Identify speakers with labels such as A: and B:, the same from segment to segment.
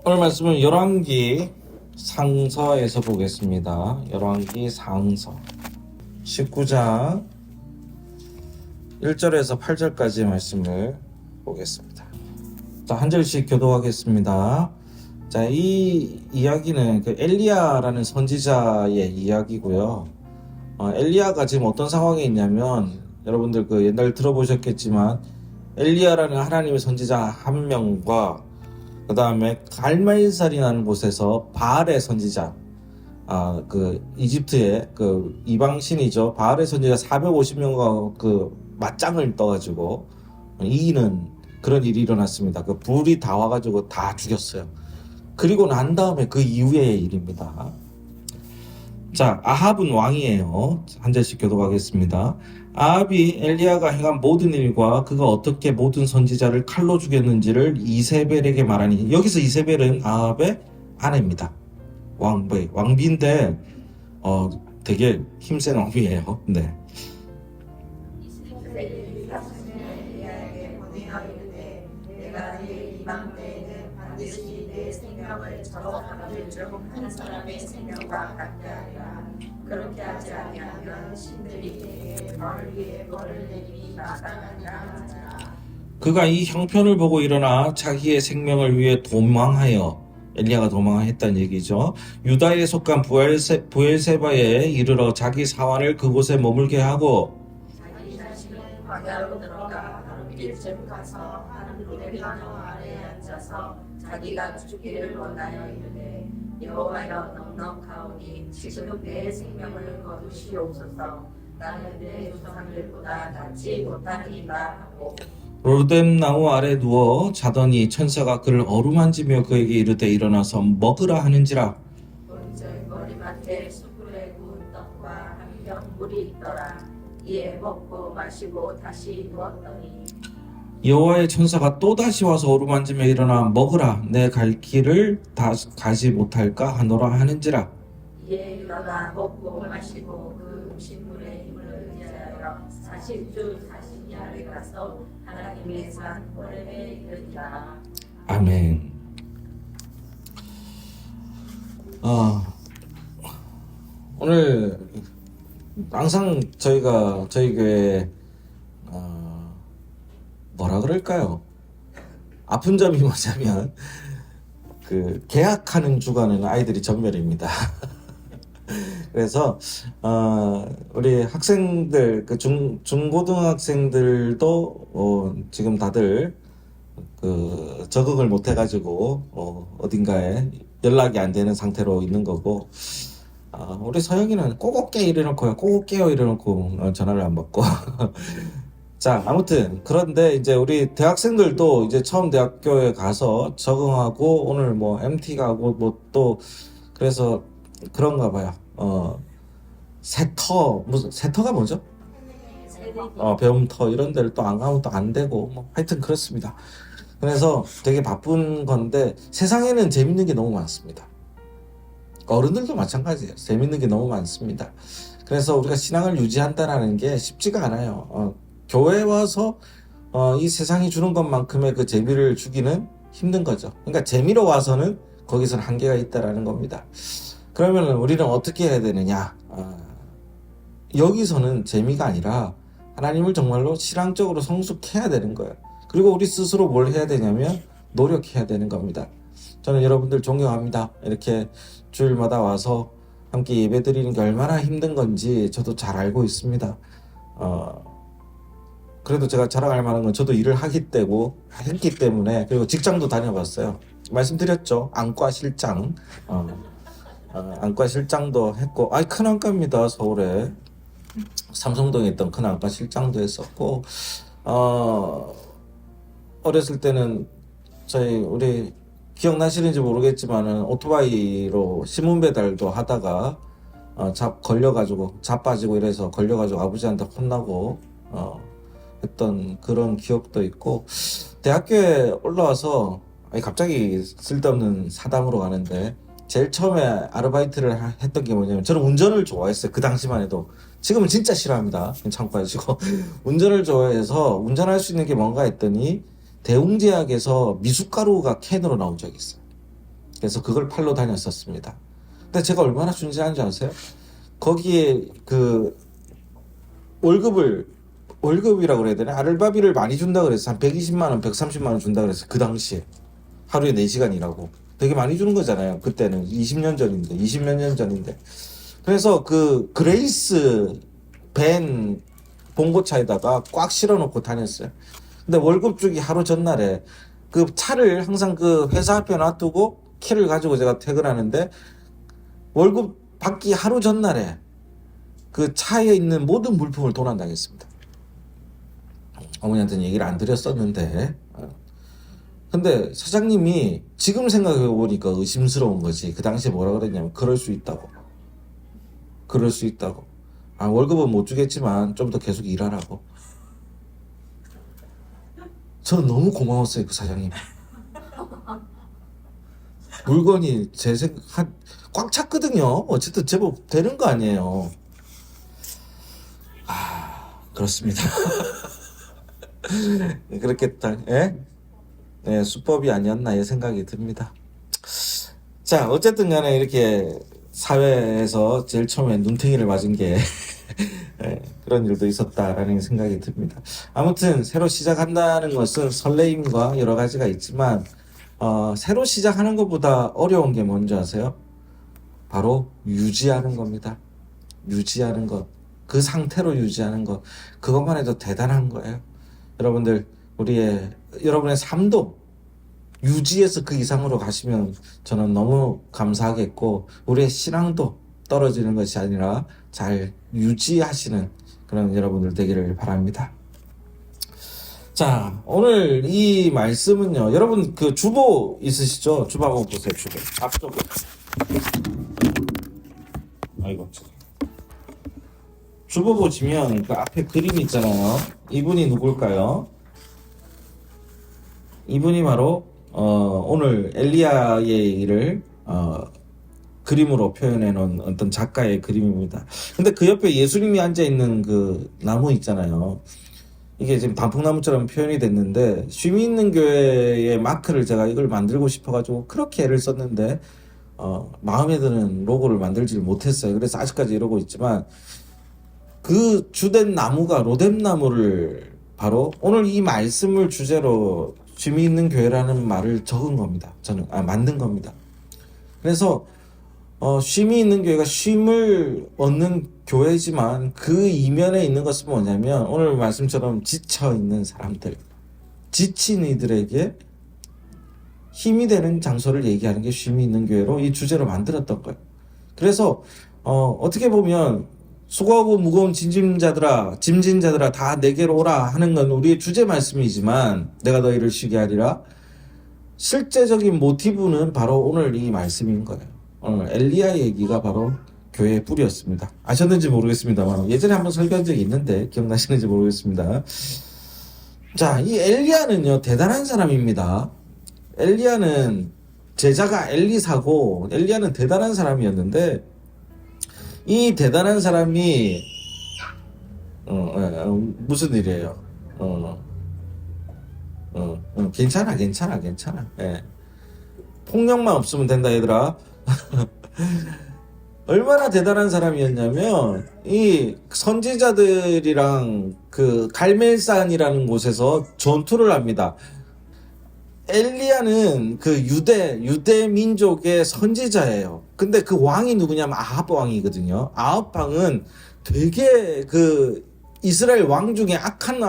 A: 오늘 말씀은 열왕기 상서에서 보겠습니다. 열왕기 상서 19장 1절에서 8절까지 말씀을 보겠습니다. 자, 한 절씩 교독하겠습니다. 자, 이 이야기는 그 엘리야라는 선지자의 이야기고요. 엘리야가 지금 어떤 상황에 있냐면, 여러분들 그 옛날 들어보셨겠지만 엘리야라는 하나님의 선지자 한 명과 그 다음에 갈멜살이라는 곳에서 바알의 선지자, 그 이집트의 그 이방신이죠. 바알의 선지자 450명과 그 맞짱을 떠가지고 이기는 그런 일이 일어났습니다. 그 불이 다 와가지고 다 죽였어요. 그리고 난 다음에 그 이후의 일입니다. 자, 아합은 왕이에요. 한 절씩 교독하겠습니다. 아합이 엘리야가 행한 모든 일과 그가 어떻게 모든 선지자를 칼로 죽였는지를 이세벨에게 말하니, 여기서 이세벨은 아합의 아내입니다. 왕비인데 되게 힘센 왕비예요. 네.
B: 이스라엘이 사시는 엘리야에게 보내하기를 내가 네 이방 때에는 반드시 내 생명을 저 사람들 중 한 사람의 생명과 같게 하리라. 그렇게 하지 아니하면 신들이 내게 벌을 위해 벌을 내리니 마땅하니라 하니라.
A: 그가 이 형편을 보고 일어나 자기의 생명을 위해 도망하여, 엘리야가 도망했다는 얘기죠. 유다에 속한 부엘세바에 이르러 자기 사환을 그곳에 머물게 하고,
B: 자기 자신은 광야로 들어가 하루 일쯤 가서 한 그룹의 나무 아래에 앉아서 자기가 죽기를 원하여 이르되, 여호와여 넉넉하오니 지금 내 생명을 거두시옵소서. 나는 내 조상들보다 낫지 못하니이다 하고,
A: 로뎀 나무 아래 누워 자더니 천사가 그를 어루만지며 그에게 이르되 일어나서 먹으라 하는지라.
B: 본즉 머리맡에 숯불에 구운 떡과 한 병 물이 있더라. 이에 먹고 마시고 다시 누웠더니
A: 여호와의 천사가 또다시 와서 어루만지며 일어나 먹으라, 내 갈 길을 다 가지 못할까 하노라 하는지라.
B: 이에 일어나 먹고 마시고 그 음식물의 힘을 의지하여 40주 40야를 가서 하나님의 산 호렙에 이르니라.
A: 아멘. 오늘 항상 저희 교회에 뭐라 그럴까요? 아픈 점이 뭐냐면 그 계약하는 주간에는 아이들이 전멸입니다. 그래서 우리 학생들, 그 중고등학생들도 지금 다들 그 적응을 못 해가지고 어딘가에 연락이 안 되는 상태로 있는 거고, 우리 서영이는 꼬고 깨 이래놓고요, 꼬고 깨요 이래놓고 전화를 안 받고. 자, 아무튼 그런데 이제 우리 대학생들도 이제 처음 대학교에 가서 적응하고, 오늘 뭐 MT 가고 뭐 또 그래서 그런가 봐요. 무슨 세터가 뭐죠? 배움터 이런 데를 또 안 가면 또 안 되고, 뭐 하여튼 그렇습니다. 그래서 되게 바쁜 건데, 세상에는 재밌는 게 너무 많습니다. 어른들도 마찬가지예요. 재밌는 게 너무 많습니다. 그래서 우리가 신앙을 유지한다라는 게 쉽지가 않아요. 교회 와서 이 세상이 주는 것만큼의 그 재미를 주기는 힘든 거죠. 그러니까 재미로 와서는 거기서는 한계가 있다라는 겁니다. 그러면 우리는 어떻게 해야 되느냐? 여기서는 재미가 아니라 하나님을 정말로 신앙적으로 성숙해야 되는 거예요. 그리고 우리 스스로 뭘 해야 되냐면 노력해야 되는 겁니다. 저는 여러분들 존경합니다. 이렇게 주일마다 와서 함께 예배 드리는 게 얼마나 힘든 건지 저도 잘 알고 있습니다. 그래도 제가 자랑할 만한 건 저도 일을 했기 때문에, 그리고 직장도 다녀봤어요. 말씀드렸죠. 안과 실장. 안과 실장도 했고, 큰 안과입니다. 서울에 삼성동에 있던 큰 안과 실장도 했었고, 어렸을 때는 우리 기억나시는지 모르겠지만은 오토바이로 신문 배달도 하다가 걸려가지고 자빠지고 이래서 걸려가지고 아버지한테 혼나고 했던 그런 기억도 있고, 대학교에 올라와서 갑자기 쓸데없는 사담으로 가는데, 제일 처음에 아르바이트를 했던 게 뭐냐면, 저는 운전을 좋아했어요. 그 당시만 해도. 지금은 진짜 싫어합니다. 참고 하시고. 운전을 좋아해서 운전할 수 있는 게 뭔가 했더니, 대웅제약에서 미숫가루가 캔으로 나온 적이 있어요. 그래서 그걸 팔러 다녔었습니다. 근데 제가 얼마나 순진한 줄 아세요? 거기에 그 월급이라고 그래야 되나? 알바비를 많이 준다 그래서 한 120만 원, 130만 원 준다 그래서 그 당시에 하루에 4시간 일하고 되게 많이 주는 거잖아요. 그때는 20년 전인데, 20몇 년 전인데. 그래서 그 그레이스 밴 봉고차에다가 꽉 실어놓고 다녔어요. 근데 월급 주기 하루 전날에 그 차를 항상 그 회사 앞에 놔두고 키를 가지고 제가 퇴근하는데 월급 받기 하루 전날에 그 차에 있는 모든 물품을 도난당했습니다. 어머니한테는 얘기를 안 드렸었는데 근데 사장님이 지금 생각해 보니까 의심스러운 거지. 그 당시에 뭐라 그랬냐면 그럴 수 있다고. 월급은 못 주겠지만 좀 더 계속 일하라고. 저는 너무 고마웠어요, 그 사장님. 물건이 꽉 찼거든요. 어쨌든 제법 되는 거 아니에요. 그렇습니다. 그렇겠다. 예? 네, 수법이 아니었나 생각이 듭니다. 자, 어쨌든 간에 이렇게 사회에서 제일 처음에 눈탱이를 맞은 게 그런 일도 있었다라는 생각이 듭니다. 아무튼 새로 시작한다는 것은 설레임과 여러 가지가 있지만 새로 시작하는 것보다 어려운 게 뭔지 아세요? 바로 유지하는 겁니다. 유지하는 것. 그 상태로 유지하는 것. 그것만 해도 대단한 거예요. 여러분들 여러분의 삶도 유지해서 그 이상으로 가시면 저는 너무 감사하겠고 우리의 신앙도 떨어지는 것이 아니라 잘 유지하시는 그런 여러분들 되기를 바랍니다. 자, 오늘 이 말씀은요. 여러분 그 주보 있으시죠? 주보 한번 보세요. 주보. 앞주보. 아이고. 주보 보시면 그 앞에 그림이 있잖아요. 이분이 누굴까요? 이분이 바로 오늘 엘리야의 일을 그림으로 표현해 놓은 어떤 작가의 그림입니다. 근데 그 옆에 예수님이 앉아 있는 그 나무 있잖아요. 이게 지금 단풍나무처럼 표현이 됐는데 쉼이 있는 교회의 마크를 제가 이걸 만들고 싶어가지고 그렇게 애를 썼는데 마음에 드는 로고를 만들지를 못했어요. 그래서 아직까지 이러고 있지만 그 주된 나무가 로뎀나무를 바로 오늘 이 말씀을 주제로 쉼이 있는 교회라는 말을 적은 겁니다. 저는 만든 겁니다. 그래서 쉼이 있는 교회가 쉼을 얻는 교회지만 그 이면에 있는 것은 뭐냐면 오늘 말씀처럼 지쳐 있는 사람들, 지친 이들에게 힘이 되는 장소를 얘기하는 게 쉼이 있는 교회로 이 주제로 만들었던 거예요. 그래서 어떻게 보면 수고하고 무거운 짐진자들아 다 내게로 오라 하는 건 우리의 주제 말씀이지만 내가 너희를 쉬게 하리라. 실제적인 모티브는 바로 오늘 이 말씀인 거예요. 오늘 엘리야 얘기가 바로 교회의 뿌리였습니다. 아셨는지 모르겠습니다만 예전에 한번 설교한 적이 있는데 기억나시는지 모르겠습니다. 자, 이 엘리야는요 대단한 사람입니다. 엘리야는 제자가 엘리사고 엘리야는 대단한 사람이었는데 이 대단한 사람이 무슨 일이에요? 괜찮아. 예. 폭력만 없으면 된다 얘들아. 얼마나 대단한 사람이었냐면 이 선지자들이랑 그 갈멜산이라는 곳에서 전투를 합니다. 엘리야는 그 유대 민족의 선지자예요. 근데 그 왕이 누구냐면 아합 왕이거든요. 아합 왕은 되게 그 이스라엘 왕 중에 악한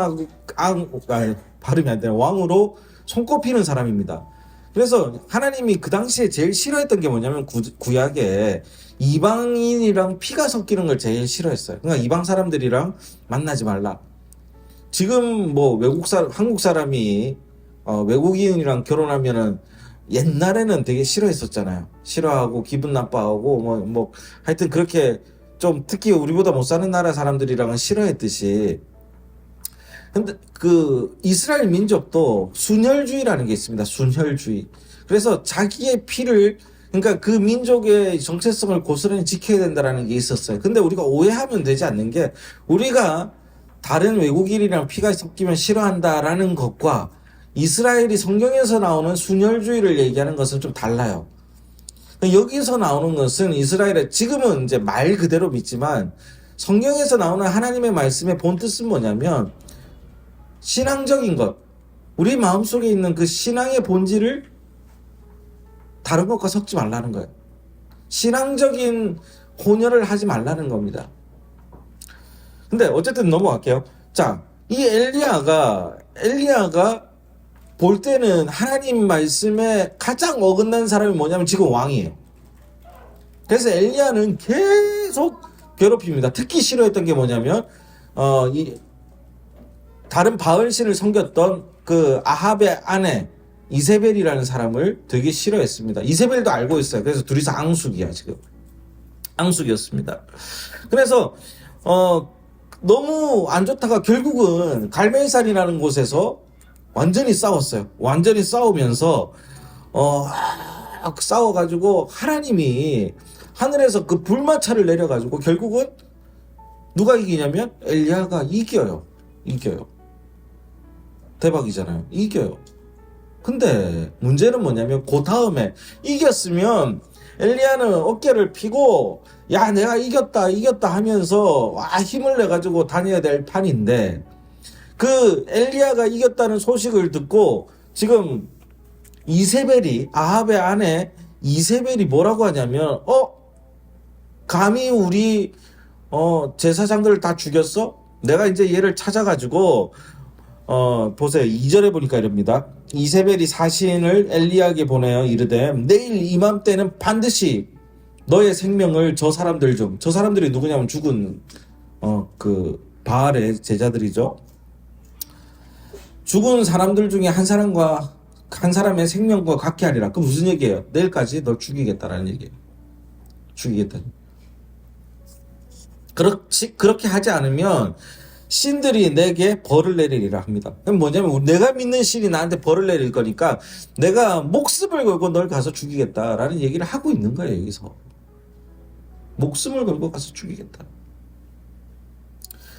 A: 발음이 안 되는 왕으로 손꼽히는 사람입니다. 그래서 하나님이 그 당시에 제일 싫어했던 게 뭐냐면 구약에 이방인이랑 피가 섞이는 걸 제일 싫어했어요. 그러니까 이방 사람들이랑 만나지 말라. 지금 뭐 한국 사람이 외국인이랑 결혼하면은 옛날에는 되게 싫어했었잖아요. 싫어하고 기분 나빠하고 하여튼 그렇게 좀 특히 우리보다 못 사는 나라 사람들이랑은 싫어했듯이 근데 그 이스라엘 민족도 순혈주의라는 게 있습니다. 순혈주의. 그래서 자기의 피를 그러니까 그 민족의 정체성을 고스란히 지켜야 된다라는 게 있었어요. 근데 우리가 오해하면 되지 않는 게 우리가 다른 외국인이랑 피가 섞이면 싫어한다라는 것과 이스라엘이 성경에서 나오는 순혈주의를 얘기하는 것은 좀 달라요. 여기서 나오는 것은 이스라엘의 지금은 이제 말 그대로 믿지만 성경에서 나오는 하나님의 말씀의 본뜻은 뭐냐면 신앙적인 것, 우리 마음속에 있는 그 신앙의 본질을 다른 것과 섞지 말라는 거예요. 신앙적인 혼혈을 하지 말라는 겁니다. 근데 어쨌든 넘어갈게요. 자, 이 엘리야가 볼 때는 하나님 말씀에 가장 어긋난 사람이 뭐냐면 지금 왕이에요. 그래서 엘리야는 계속 괴롭힙니다. 특히 싫어했던 게 뭐냐면 이 다른 바알신을 섬겼던 그 아합의 아내 이세벨이라는 사람을 되게 싫어했습니다. 이세벨도 알고 있어요. 그래서 둘이서 앙숙이야 지금. 앙숙이었습니다. 그래서 너무 안 좋다가 결국은 갈멜살이라는 곳에서 완전히 싸웠어요. 완전히 싸우면서 싸워가지고 하나님이 하늘에서 그 불마차를 내려가지고 결국은 누가 이기냐면 엘리야가 이겨요. 대박이잖아요. 이겨요. 근데 문제는 뭐냐면 그 다음에 이겼으면 엘리야는 어깨를 펴고 야 내가 이겼다 하면서 힘을 내가지고 다녀야 될 판인데 그 엘리야가 이겼다는 소식을 듣고 지금 이세벨이 아합의 아내 이세벨이 뭐라고 하냐면 감히 우리 제사장들을 다 죽였어? 내가 이제 얘를 찾아가지고 보세요. 2절에 보니까 이럽니다. 이세벨이 사신을 엘리야에게 보내어 이르되 내일 이맘때는 반드시 너의 생명을 저 사람들이 누구냐면 죽은 그 바알의 제자들이죠. 죽은 사람들 중에 한 사람의 생명과 같게 하리라. 그 무슨 얘기예요? 내일까지 널 죽이겠다라는 얘기예요. 죽이겠다. 그렇게 하지 않으면 신들이 내게 벌을 내리리라 합니다. 그럼 뭐냐면 내가 믿는 신이 나한테 벌을 내릴 거니까 내가 목숨을 걸고 널 가서 죽이겠다라는 얘기를 하고 있는 거예요. 여기서 목숨을 걸고 가서 죽이겠다.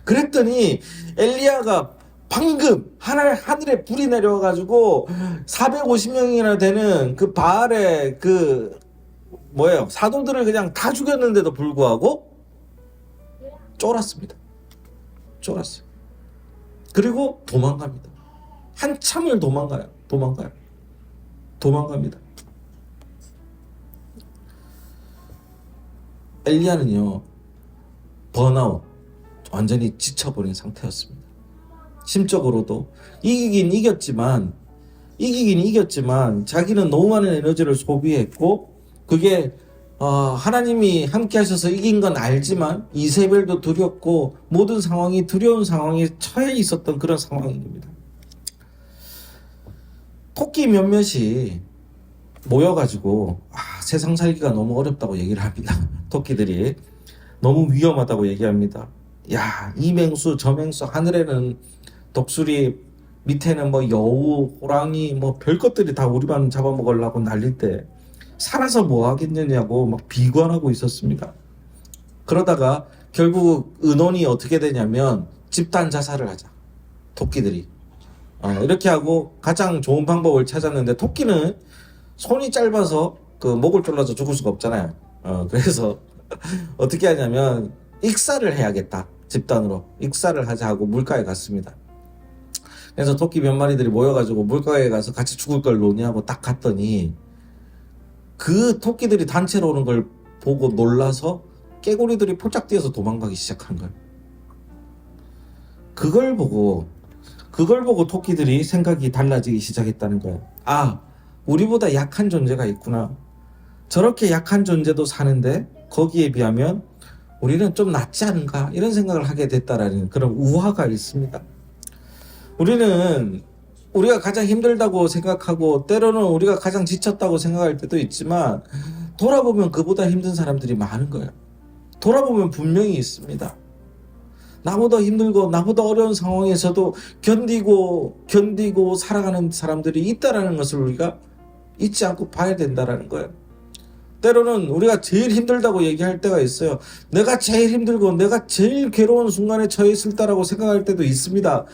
A: 그랬더니 엘리야가 방금 하늘에 불이 내려가지고 450명이나 되는 그 바알의 사도들을 그냥 다 죽였는데도 불구하고 쫄았습니다. 그리고 도망갑니다. 한참을 도망갑니다. 엘리야는요, 번아웃, 완전히 지쳐버린 상태였습니다. 심적으로도 이기긴 이겼지만 자기는 너무 많은 에너지를 소비했고 그게 하나님이 함께 하셔서 이긴 건 알지만 이세벨도 두렵고 모든 상황이 두려운 상황에 처해 있었던 그런 상황입니다. 토끼 몇몇이 모여가지고 세상 살기가 너무 어렵다고 얘기를 합니다. 토끼들이 너무 위험하다고 얘기합니다. 야, 이 맹수 저 맹수, 하늘에는 독수리, 밑에는 뭐 여우, 호랑이, 뭐 별것들이 다 우리만 잡아먹으려고 난릴 때 살아서 뭐 하겠느냐고 막 비관하고 있었습니다. 그러다가 결국 의논이 어떻게 되냐면 집단 자살을 하자. 토끼들이. 이렇게 하고 가장 좋은 방법을 찾았는데 토끼는 손이 짧아서 그 목을 졸라서 죽을 수가 없잖아요. 그래서 어떻게 하냐면 익사를 해야겠다. 집단으로 익사를 하자 하고 물가에 갔습니다. 그래서 토끼 몇 마리들이 모여가지고 물가에 가서 같이 죽을 걸 논의하고 딱 갔더니 그 토끼들이 단체로 오는 걸 보고 놀라서 깨구리들이 폴짝 뛰어서 도망가기 시작한 거예요. 그걸 보고 토끼들이 생각이 달라지기 시작했다는 거예요. 우리보다 약한 존재가 있구나. 저렇게 약한 존재도 사는데 거기에 비하면 우리는 좀 낫지 않은가 이런 생각을 하게 됐다라는 그런 우화가 있습니다. 우리가 가장 힘들다고 생각하고 때로는 우리가 가장 지쳤다고 생각할 때도 있지만 돌아보면 그보다 힘든 사람들이 많은 거예요. 돌아보면 분명히 있습니다. 나보다 힘들고 나보다 어려운 상황에서도 견디고 살아가는 사람들이 있다라는 것을 우리가 잊지 않고 봐야 된다라는 거예요. 때로는 우리가 제일 힘들다고 얘기할 때가 있어요. 내가 제일 힘들고 내가 제일 괴로운 순간에 처해 있을 때라고 생각할 때도 있습니다.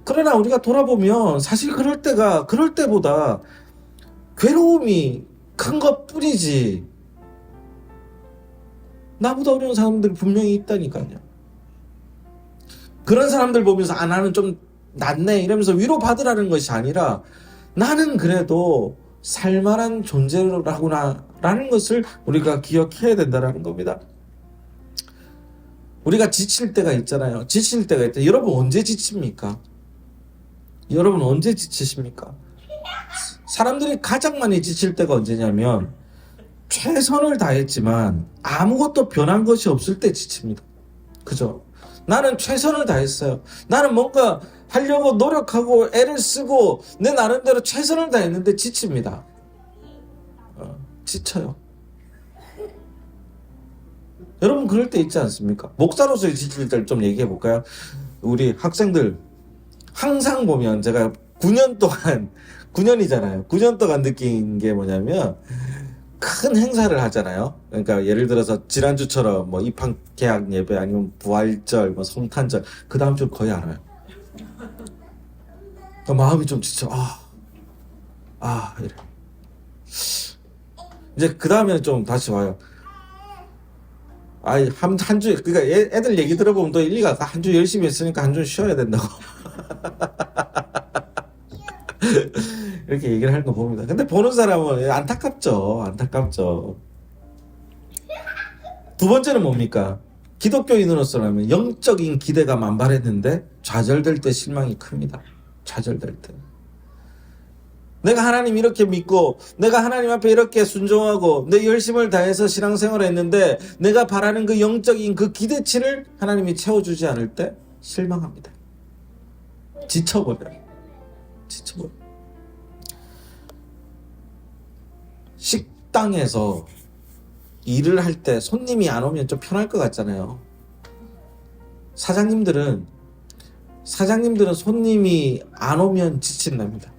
A: 그러나 우리가 돌아보면 사실 그럴 때보다 괴로움이 큰 것 뿐이지 나보다 어려운 사람들이 분명히 있다니까요. 그런 사람들 보면서 아 나는 좀 낫네 이러면서 위로받으라는 것이 아니라 나는 그래도 살만한 존재라구나라는 것을 우리가 기억해야 된다는 겁니다. 우리가 지칠 때가 있잖아요. 지칠 때가 있다. 여러분 언제 지칩니까? 여러분 언제 지치십니까? 사람들이 가장 많이 지칠 때가 언제냐면 최선을 다했지만 아무것도 변한 것이 없을 때 지칩니다. 그죠? 나는 최선을 다했어요. 나는 뭔가 하려고 노력하고 애를 쓰고 내 나름대로 최선을 다했는데 지칩니다. 지쳐요. 여러분 그럴 때 있지 않습니까? 목사로서의 지칠 때를 좀 얘기해 볼까요? 우리 학생들 항상 보면 제가 9년 동안 9년이잖아요. 9년 동안 느낀 게 뭐냐면 큰 행사를 하잖아요. 그러니까 예를 들어서 지난주처럼 뭐 입학 개학 예배 아니면 부활절, 뭐 성탄절 그 다음 주 거의 안 와요. 그러니까 마음이 좀 지쳐. 이래. 이제 그 다음에는 좀 다시 와요. 한 주, 그러니까 애들 얘기 들어보면 또 일리가 한 주 열심히 했으니까 한 주 쉬어야 된다고. 이렇게 얘기를 하는 거 봅니다. 근데 보는 사람은 안타깝죠. 두 번째는 뭡니까? 기독교인으로서라면 영적인 기대가 만발했는데 좌절될 때 실망이 큽니다. 좌절될 때. 내가 하나님 이렇게 믿고 내가 하나님 앞에 이렇게 순종하고 내 열심을 다해서 신앙생활을 했는데 내가 바라는 그 영적인 그 기대치를 하나님이 채워주지 않을 때 실망합니다. 지쳐버려요. 식당에서 일을 할 때 손님이 안 오면 좀 편할 것 같잖아요. 사장님들은 손님이 안 오면 지친답니다.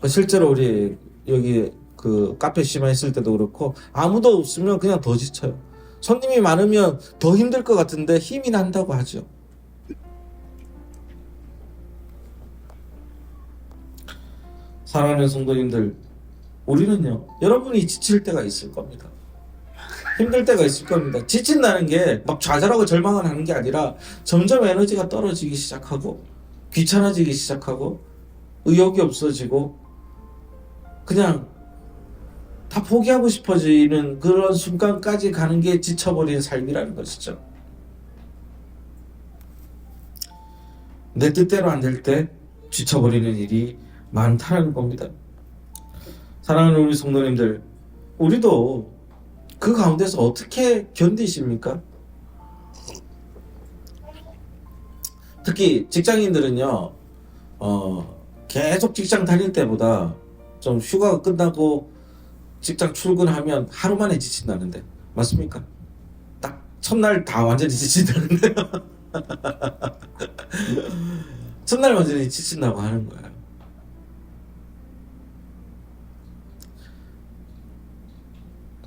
A: 실제로 우리 여기 그 카페 시마 있을 때도 그렇고 아무도 없으면 그냥 더 지쳐요. 손님이 많으면 더 힘들 것 같은데 힘이 난다고 하죠. 사랑하는 성도님들, 우리는요, 여러분이 지칠 때가 있을 겁니다. 힘들 때가 있을 겁니다. 지친다는 게 막 좌절하고 절망을 하는 게 아니라 점점 에너지가 떨어지기 시작하고 귀찮아지기 시작하고 의욕이 없어지고 그냥 다 포기하고 싶어지는 그런 순간까지 가는 게 지쳐버린 삶이라는 것이죠. 내 뜻대로 안 될 때 지쳐버리는 일이 많다는 겁니다. 사랑하는 우리 성도님들, 우리도 그 가운데서 어떻게 견디십니까? 특히 직장인들은요, 계속 직장 다닐 때보다 좀 휴가가 끝나고 직장 출근하면 하루 만에 지친다는데, 맞습니까? 딱 첫날 다 완전히 지친다는데요. 첫날 완전히 지친다고 하는 거예요.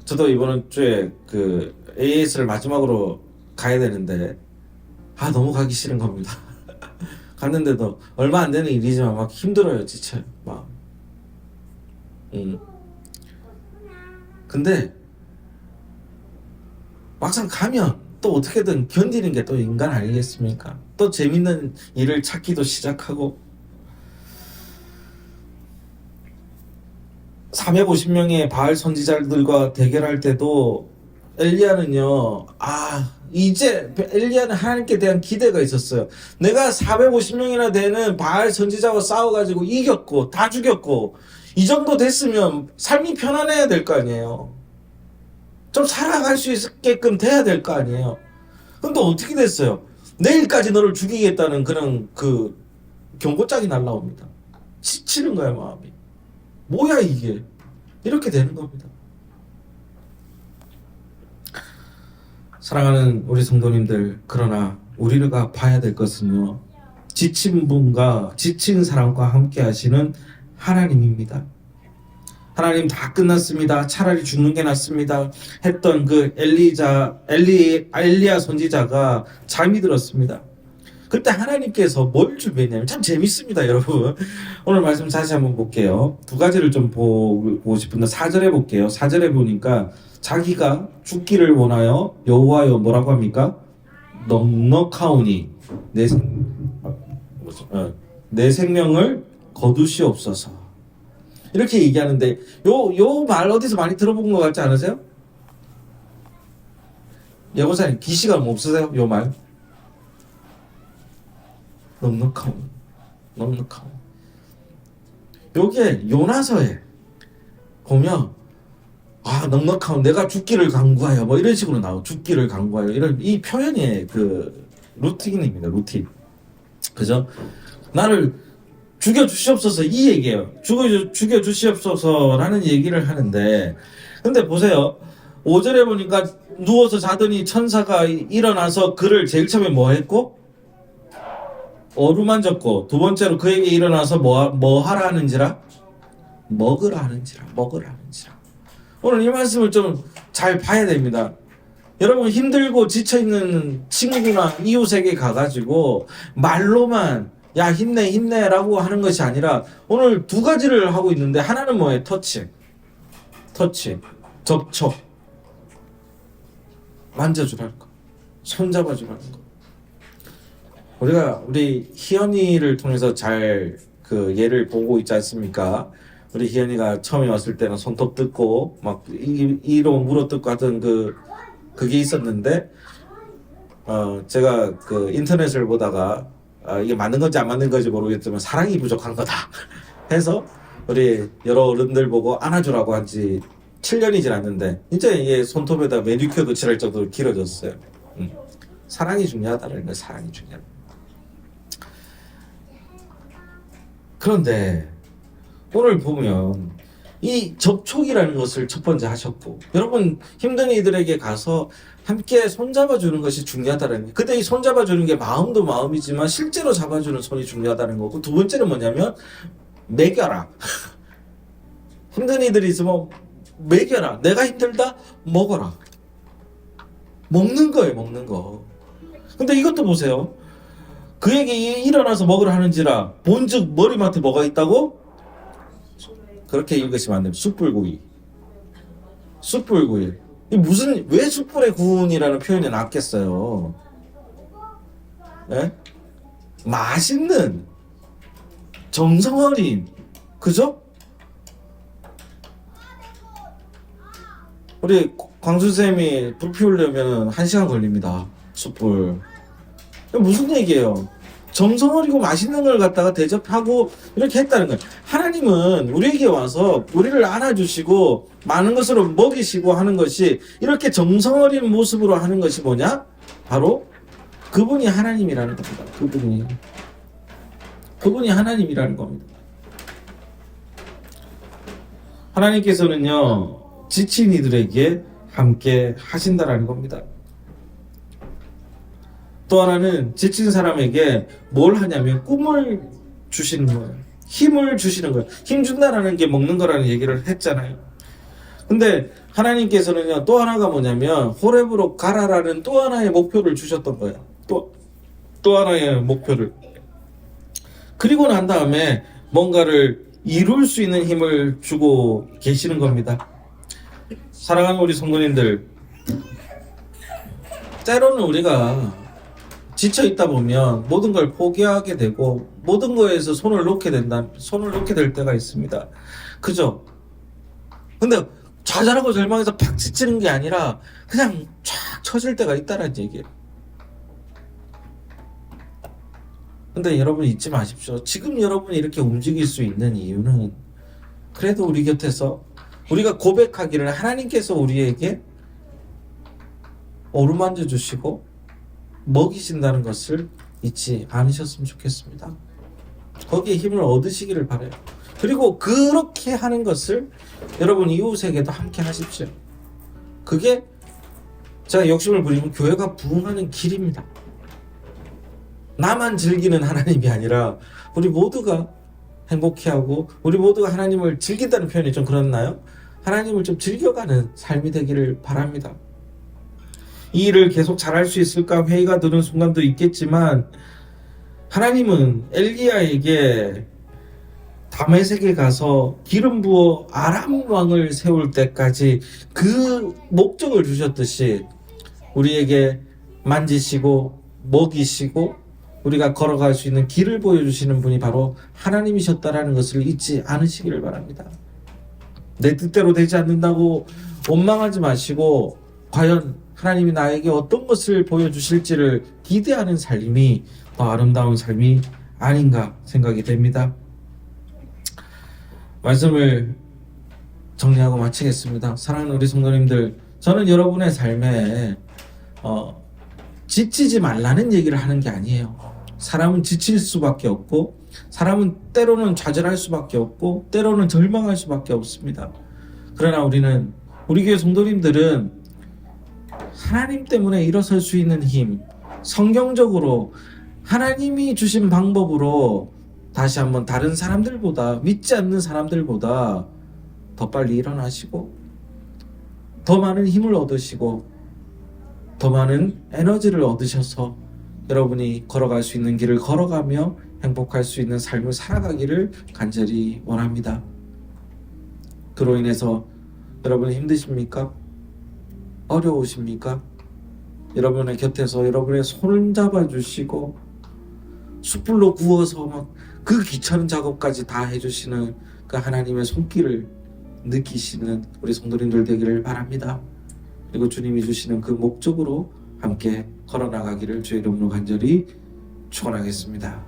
A: 저도 이번 주에 그 AS를 마지막으로 가야 되는데 너무 가기 싫은 겁니다. 갔는데도 얼마 안 되는 일이지만 막 힘들어요. 지쳐요. 막. 근데 막상 가면 또 어떻게든 견디는 게 또 인간 아니겠습니까? 또 재밌는 일을 찾기도 시작하고 450명의 바알 선지자들과 대결할 때도 엘리야는요, 이제 엘리야는 하나님께 대한 기대가 있었어요. 내가 450명이나 되는 바알 선지자와 싸워가지고 이겼고 다 죽였고 이 정도 됐으면 삶이 편안해야 될 거 아니에요. 좀 살아갈 수 있게끔 돼야 될 거 아니에요. 근데 어떻게 됐어요? 내일까지 너를 죽이겠다는 그런 그 경고장이 날라옵니다. 지치는 거야 마음이. 뭐야 이게? 이렇게 되는 겁니다. 사랑하는 우리 성도님들, 그러나 우리가 봐야 될 것은요, 지친 분과 지친 사람과 함께 하시는 하나님입니다. 하나님 다 끝났습니다. 차라리 죽는 게 낫습니다. 했던 그 엘리야 선지자가 잠이 들었습니다. 그때 하나님께서 뭘 준비했냐면 참 재밌습니다, 여러분. 오늘 말씀 다시 한번 볼게요. 두 가지를 좀 보고 싶은데 4절에 볼게요. 4절에 보니까 자기가 죽기를 원하여 여호와여 뭐라고 합니까? 넉넉하오니 내 생명을 거두시옵소서. 이렇게 얘기하는데 요 말 어디서 많이 들어본 것 같지 않으세요? 여보사님 기시감 없으세요? 요 말? 넉넉하오. 요게 요나서에 보면 넉넉하오 내가 죽기를 강구하여 뭐 이런 식으로 나오고 죽기를 강구하여 이런 이 표현이 그 루틴입니다. 루틴. 그죠? 나를 죽여주시옵소서 이 얘기예요. 죽여주시옵소서라는 얘기를 하는데 근데 보세요. 5절에 보니까 누워서 자더니 천사가 일어나서 그를 제일 처음에 뭐 했고? 어루만졌고 두 번째로 그에게 일어나서 뭐 하라 하는지라? 먹으라 하는지라. 오늘 이 말씀을 좀 잘 봐야 됩니다. 여러분 힘들고 지쳐있는 친구나 이웃에게 가가지고 말로만 야 힘내라고 하는 것이 아니라 오늘 두 가지를 하고 있는데 하나는 뭐예요? 터치 접촉 만져주라는 거 손잡아주라는 거. 우리 희연이를 통해서 잘 그 예를 보고 있지 않습니까? 우리 희연이가 처음에 왔을 때는 손톱 뜯고 막 이로 물어뜯고 하던 그게 있었는데 제가 그 인터넷을 보다가 이게 맞는 건지 안 맞는 건지 모르겠지만 사랑이 부족한 거다 해서 우리 여러 어른들 보고 안아주라고 한 지 7년이 지났는데 이제 이게 손톱에다 매니큐어도 칠할 정도로 길어졌어요. 사랑이 중요하다는 거예요. 사랑이 중요하다. 그런데 오늘 보면 이 접촉이라는 것을 첫 번째 하셨고 여러분 힘든 이들에게 가서 함께 손잡아주는 것이 중요하다는 거예요. 근데 이 손잡아주는 게 마음도 마음이지만 실제로 잡아주는 손이 중요하다는 거고 두 번째는 뭐냐면 먹여라. 힘든 이들이 있으면 먹여라. 내가 힘들다? 먹어라. 먹는 거예요. 먹는 거. 근데 이것도 보세요. 그에게 일어나서 먹으라 하는지라 본즉 머리맡에 뭐가 있다고? 그렇게 읽으시면 안 됩니다. 숯불구이. 왜 숯불의 구운이라는 표현이 나왔겠어요? 네? 맛있는 정성 어린 그죠? 우리 광수쌤이 불 피우려면 1시간 걸립니다. 숯불. 무슨 얘기예요? 정성 어리고 맛있는 걸 갖다가 대접하고 이렇게 했다는 거예요. 하나님은 우리에게 와서 우리를 안아주시고 많은 것으로 먹이시고 하는 것이 이렇게 정성 어린 모습으로 하는 것이 뭐냐? 바로 그분이 하나님이라는 겁니다. 그분이 하나님이라는 겁니다. 하나님께서는요 지친 이들에게 함께 하신다라는 겁니다. 또 하나는 지친 사람에게 뭘 하냐면 꿈을 주시는 거예요. 힘을 주시는 거예요. 힘 준다라는 게 먹는 거라는 얘기를 했잖아요. 근데 하나님께서는요 또 하나가 뭐냐면 호렙으로 가라라는 또 하나의 목표를 주셨던 거예요. 또 하나의 목표를. 그리고 난 다음에 뭔가를 이룰 수 있는 힘을 주고 계시는 겁니다. 사랑하는 우리 성도님들, 때로는 우리가 지쳐 있다 보면 모든 걸 포기하게 되고 모든 거에서 손을 놓게 될 때가 있습니다. 그죠? 근데 좌절하고 절망해서 팍 지치는 게 아니라 그냥 쫙 처질 때가 있다는 얘기예요. 근데 여러분 잊지 마십시오. 지금 여러분이 이렇게 움직일 수 있는 이유는 그래도 우리 곁에서 우리가 고백하기를 하나님께서 우리에게 어루만져 주시고 먹이신다는 것을 잊지 않으셨으면 좋겠습니다. 거기에 힘을 얻으시기를 바라요. 그리고 그렇게 하는 것을 여러분 이웃에게도 함께 하십시오. 그게 제가 욕심을 부리면 교회가 부흥하는 길입니다. 나만 즐기는 하나님이 아니라 우리 모두가 행복해하고 우리 모두가 하나님을 즐긴다는 표현이 좀 그렇나요? 하나님을 좀 즐겨가는 삶이 되기를 바랍니다. 이 일을 계속 잘할 수 있을까 회의가 드는 순간도 있겠지만 하나님은 엘리야에게 다메섹에 가서 기름 부어 아람 왕을 세울 때까지 그 목적을 주셨듯이 우리에게 만지시고 먹이시고 우리가 걸어갈 수 있는 길을 보여주시는 분이 바로 하나님이셨다라는 것을 잊지 않으시기를 바랍니다. 내 뜻대로 되지 않는다고 원망하지 마시고 과연 하나님이 나에게 어떤 것을 보여주실지를 기대하는 삶이 더 아름다운 삶이 아닌가 생각이 됩니다. 말씀을 정리하고 마치겠습니다. 사랑하는 우리 성도님들, 저는 여러분의 삶에 지치지 말라는 얘기를 하는 게 아니에요. 사람은 지칠 수밖에 없고 사람은 때로는 좌절할 수밖에 없고 때로는 절망할 수밖에 없습니다. 그러나 우리 교회 성도님들은 하나님 때문에 일어설 수 있는 힘, 성경적으로 하나님이 주신 방법으로 다시 한번 다른 사람들보다, 믿지 않는 사람들보다 더 빨리 일어나시고 더 많은 힘을 얻으시고 더 많은 에너지를 얻으셔서 여러분이 걸어갈 수 있는 길을 걸어가며 행복할 수 있는 삶을 살아가기를 간절히 원합니다. 그로 인해서 여러분 힘드십니까? 어려우십니까? 여러분의 곁에서 여러분의 손을 잡아주시고 숯불로 구워서 막 그 귀찮은 작업까지 다 해주시는 그 하나님의 손길을 느끼시는 우리 성도님들 되기를 바랍니다. 그리고 주님이 주시는 그 목적으로 함께 걸어나가기를 주의 이름으로 간절히 축원하겠습니다.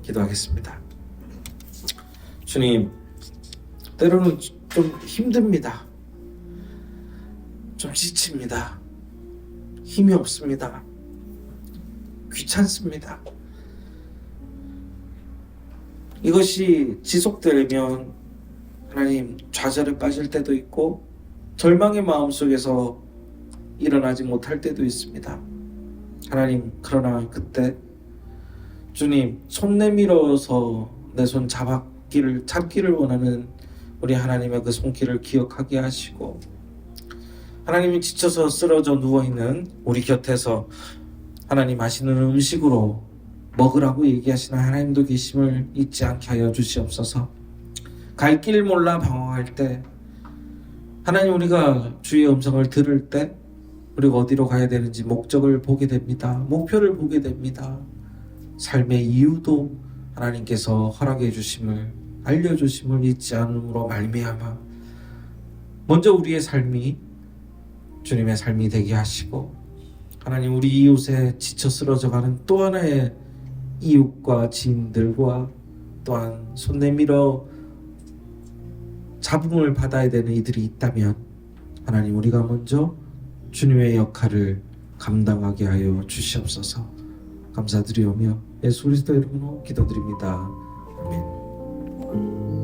A: 기도하겠습니다. 주님, 때로는 좀 힘듭니다. 좀 지칩니다. 힘이 없습니다. 귀찮습니다. 이것이 지속되면 하나님 좌절에 빠질 때도 있고 절망의 마음 속에서 일어나지 못할 때도 있습니다. 하나님, 그러나 그때 주님 손 내밀어서 내 손 잡기를 원하는 우리 하나님의 그 손길을 기억하게 하시고 하나님이 지쳐서 쓰러져 누워있는 우리 곁에서 하나님 하시는 음식으로 먹으라고 얘기하시는 하나님도 계심을 잊지 않게 하여 주시옵소서. 갈 길 몰라 방황할 때 하나님, 우리가 주의 음성을 들을 때 우리가 어디로 가야 되는지 목적을 보게 됩니다. 목표를 보게 됩니다. 삶의 이유도 하나님께서 허락해 주심을, 알려주심을 잊지 않음으로 말미암아 먼저 우리의 삶이 주님의 삶이 되게 하시고 하나님, 우리 이웃에 지쳐 쓰러져가는 또 하나의 이웃과 지인들과 또한 손 내밀어 잡음을 받아야 되는 이들이 있다면 하나님, 우리가 먼저 주님의 역할을 감당하게 하여 주시옵소서. 감사드리오며 예수 그리스도 이름으로 기도드립니다. 아멘.